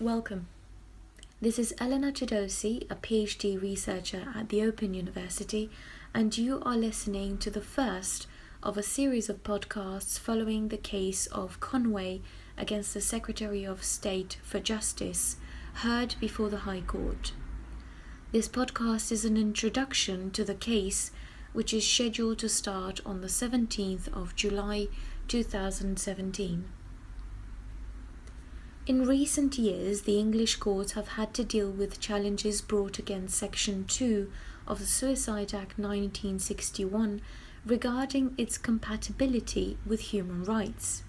Welcome. This is Elena Chidosi, a PhD researcher at the Open University, and you are listening to the first of a series of podcasts following the case of Conway against the Secretary of State for Justice, heard before the High Court. This podcast is an introduction to the case, which is scheduled to start on the 17th of July 2017. In recent years, the English courts have had to deal with challenges brought against Section 2 of the Suicide Act 1961 regarding its compatibility with human rights.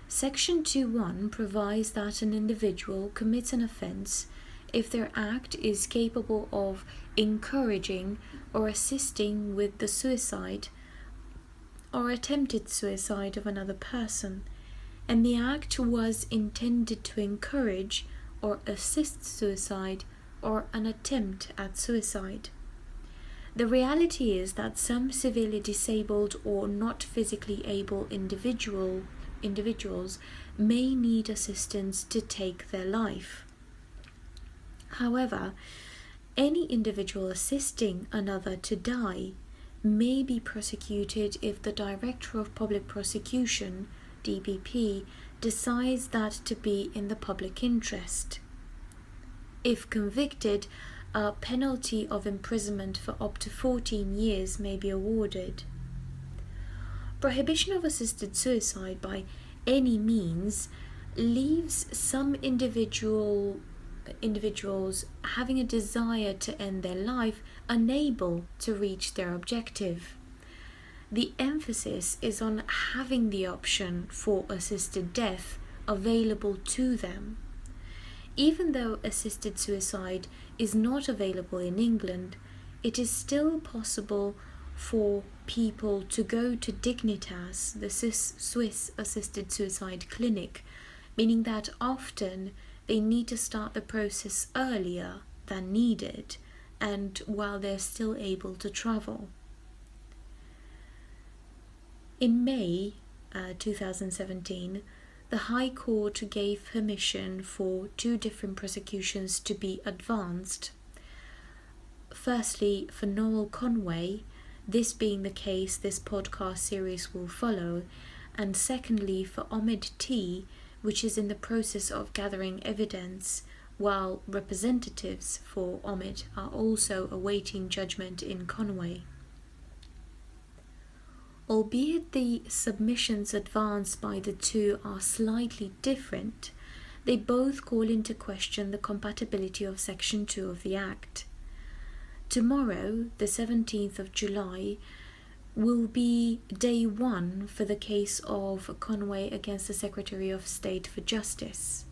Section 2.1 provides that an individual commits an offence if their act is capable of encouraging or assisting with the suicide or attempted suicide of another person, and the act was intended to encourage or assist suicide or an attempt at suicide. The reality is that some severely disabled or not physically able individuals may need assistance to take their life. However, any individual assisting another to die may be prosecuted if the Director of Public Prosecution, DPP, decides that to be in the public interest. If convicted, a penalty of imprisonment for up to 14 years may be awarded. Prohibition of assisted suicide by any means leaves some individuals having a desire to end their life unable to reach their objective. The emphasis is on having the option for assisted death available to them. Even though assisted suicide is not available in England, it is still possible for people to go to Dignitas, the Swiss assisted suicide clinic, meaning that often they need to start the process earlier than needed and while they're still able to travel. In May 2017, the High Court gave permission for two different prosecutions to be advanced. Firstly, for Noel Conway, this being the case this podcast series will follow, and secondly for Omid T, which is in the process of gathering evidence, while representatives for Omid are also awaiting judgment in Conway. Albeit the submissions advanced by the two are slightly different, they both call into question the compatibility of Section 2 of the Act. Tomorrow, the 17th of July, will be day one for the case of Conway against the Secretary of State for Justice.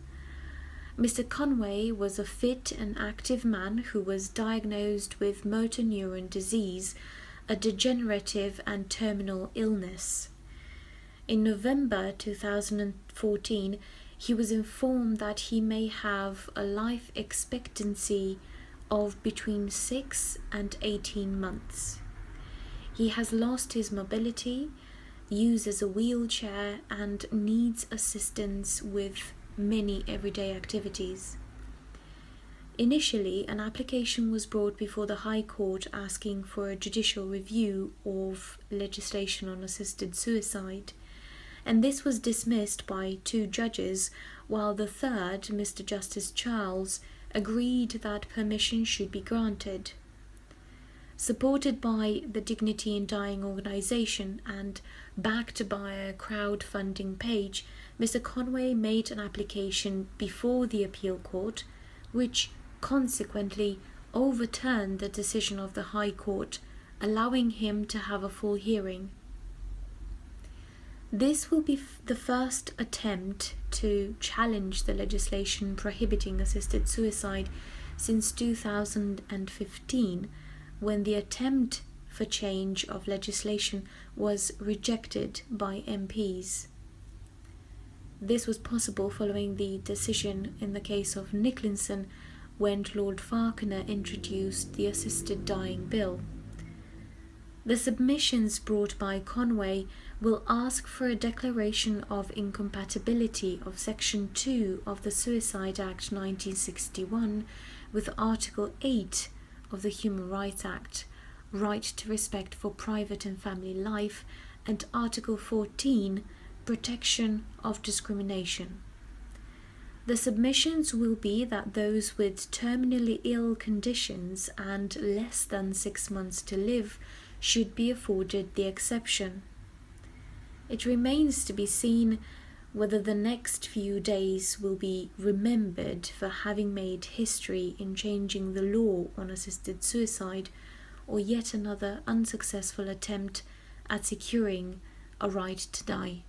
Mr. Conway was a fit and active man who was diagnosed with motor neuron disease, a degenerative and terminal illness. In November 2014, he was informed that he may have a life expectancy of between 6 and 18 months. He has lost his mobility, uses a wheelchair, and needs assistance with many everyday activities. Initially, an application was brought before the High Court asking for a judicial review of legislation on assisted suicide, and this was dismissed by two judges, while the third, Mr. Justice Charles, agreed that permission should be granted. Supported by the Dignity in Dying organisation and backed by a crowdfunding page, Mr. Conway made an application before the appeal court, which consequently overturned the decision of the High Court, allowing him to have a full hearing. This will be the first attempt to challenge the legislation prohibiting assisted suicide since 2015, when the attempt for change of legislation was rejected by MPs. This was possible following the decision in the case of Nicholson, when Lord Falconer introduced the Assisted Dying Bill. The submissions brought by Conway will ask for a declaration of incompatibility of Section 2 of the Suicide Act 1961 with Article 8 of the Human Rights Act, right to respect for private and family life, and Article 14, protection of discrimination. The submissions will be that those with terminally ill conditions and less than 6 months to live should be afforded the exception. It remains to be seen whether the next few days will be remembered for having made history in changing the law on assisted suicide, or yet another unsuccessful attempt at securing a right to die.